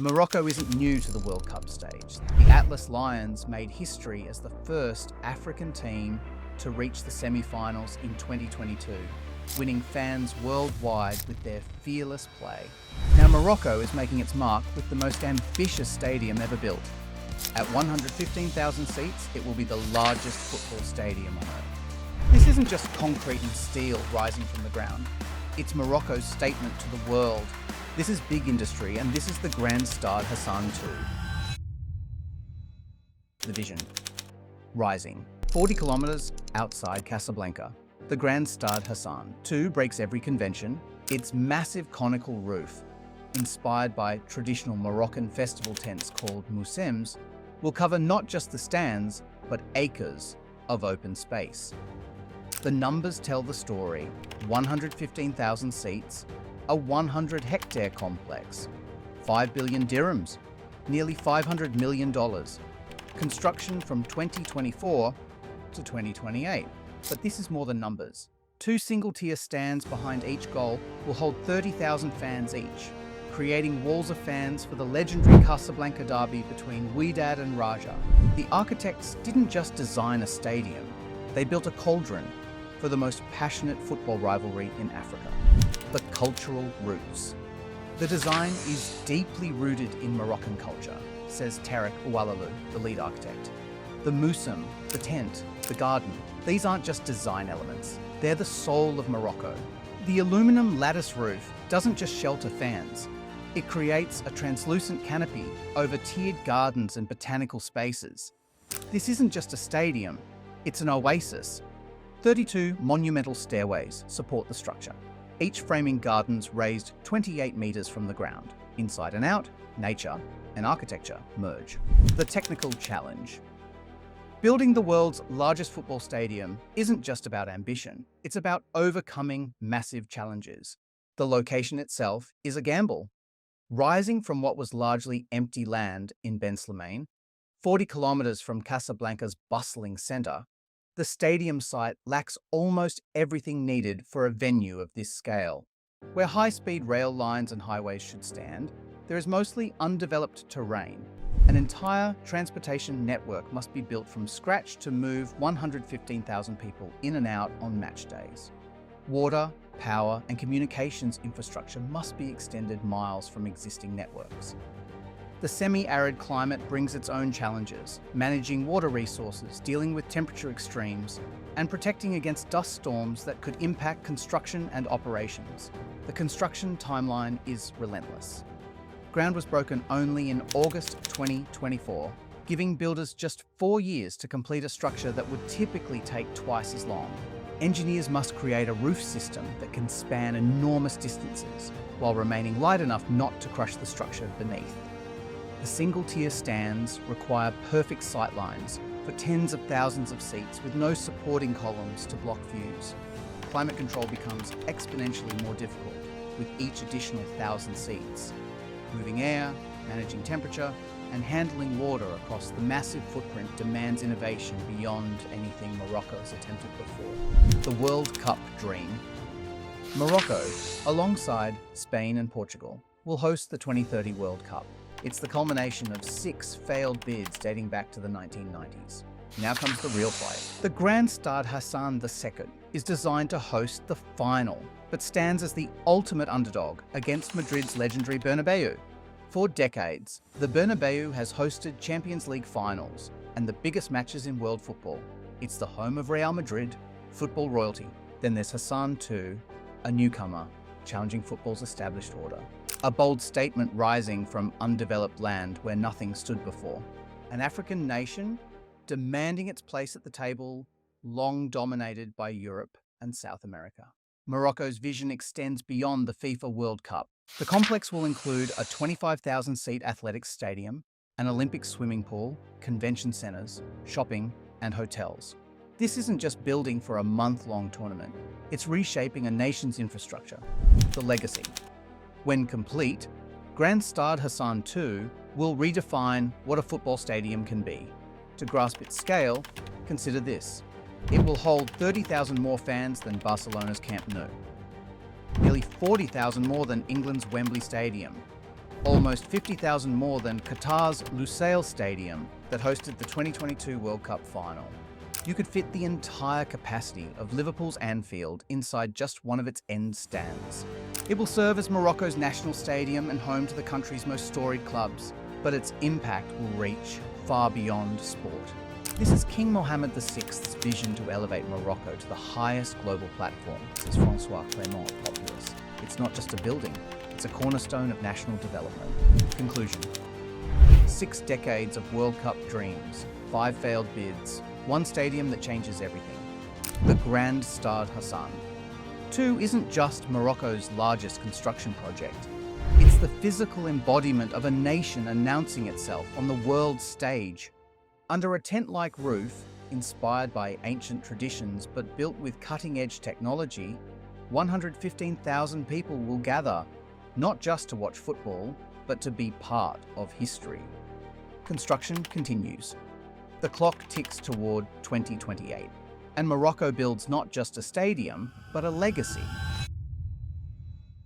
Morocco isn't new to the World Cup stage. The Atlas Lions made history as the first African team to reach the semi-finals in 2022, winning fans worldwide with their fearless play. Now Morocco is making its mark with the most ambitious stadium ever built. At 115,000 seats, it will be the largest football stadium on Earth. This isn't just concrete and steel rising from the ground. It's Morocco's statement to the world. This is big industry, and this is the Grand Stade Hassan II. The vision. Rising. 40 kilometers outside Casablanca, the Grand Stade Hassan II breaks every convention. Its massive conical roof, inspired by traditional Moroccan festival tents called mousems, will cover not just the stands, but acres of open space. The numbers tell the story: 115,000 seats, a 100-hectare complex, 5 billion dirhams, nearly $500 million. Construction from 2024 to 2028. But this is more than numbers. 2 single-tier stands behind each goal will hold 30,000 fans each, creating walls of fans for the legendary Casablanca derby between Wydad and Raja. The architects didn't just design a stadium, they built a cauldron for the most passionate football rivalry in Africa. The cultural roots. The design is deeply rooted in Moroccan culture, says Tarek Oualalou, the lead architect. The mousem, the tent, the garden, these aren't just design elements, they're the soul of Morocco. The aluminum lattice roof doesn't just shelter fans, it creates a translucent canopy over tiered gardens and botanical spaces. This isn't just a stadium, it's an oasis. 32 monumental stairways support the structure, each framing gardens raised 28 meters from the ground. Inside and out, nature and architecture merge. The technical challenge. Building the world's largest football stadium isn't just about ambition, it's about overcoming massive challenges. The location itself is a gamble. Rising from what was largely empty land in Ben Slimane, 40 kilometers from Casablanca's bustling center, the stadium site lacks almost everything needed for a venue of this scale. Where high-speed rail lines and highways should stand, there is mostly undeveloped terrain. An entire transportation network must be built from scratch to move 115,000 people in and out on match days. Water, power, and communications infrastructure must be extended miles from existing networks. The semi-arid climate brings its own challenges, managing water resources, dealing with temperature extremes, and protecting against dust storms that could impact construction and operations. The construction timeline is relentless. Ground was broken only in August 2024, giving builders just 4 years to complete a structure that would typically take twice as long. Engineers must create a roof system that can span enormous distances, while remaining light enough not to crush the structure beneath. The single-tier stands require perfect sightlines for tens of thousands of seats with no supporting columns to block views. Climate control becomes exponentially more difficult with each additional 1,000 seats. Moving air, managing temperature, and handling water across the massive footprint demands innovation beyond anything Morocco's attempted before. The World Cup dream. Morocco, alongside Spain and Portugal, will host the 2030 World Cup. It's the culmination of 6 failed bids dating back to the 1990s. Now comes the real fight. The Grand Stade Hassan II is designed to host the final, but stands as the ultimate underdog against Madrid's legendary Bernabeu. For decades, the Bernabeu has hosted Champions League finals and the biggest matches in world football. It's the home of Real Madrid, football royalty. Then there's Hassan II, a newcomer, challenging football's established order. A bold statement rising from undeveloped land where nothing stood before. An African nation demanding its place at the table, long dominated by Europe and South America. Morocco's vision extends beyond the FIFA World Cup. The complex will include a 25,000-seat athletics stadium, an Olympic swimming pool, convention centers, shopping, and hotels. This isn't just building for a month-long tournament, it's reshaping a nation's infrastructure. The legacy. When complete, Grand Stade Hassan II will redefine what a football stadium can be. To grasp its scale, consider this. It will hold 30,000 more fans than Barcelona's Camp Nou, nearly 40,000 more than England's Wembley Stadium, almost 50,000 more than Qatar's Lusail Stadium that hosted the 2022 World Cup final. You could fit the entire capacity of Liverpool's Anfield inside just one of its end stands. It will serve as Morocco's national stadium and home to the country's most storied clubs, but its impact will reach far beyond sport. This is King Mohammed VI's vision to elevate Morocco to the highest global platform, says Francois Clément, populist. It's not just a building, it's a cornerstone of national development. Conclusion. 6 decades of World Cup dreams, 5 failed bids, 1 stadium that changes everything. The Grand Stade Hassan II isn't just Morocco's largest construction project. It's the physical embodiment of a nation announcing itself on the world stage. Under a tent-like roof, inspired by ancient traditions but built with cutting-edge technology, 115,000 people will gather, not just to watch football, but to be part of history. Construction continues. The clock ticks toward 2028, and Morocco builds not just a stadium, but a legacy.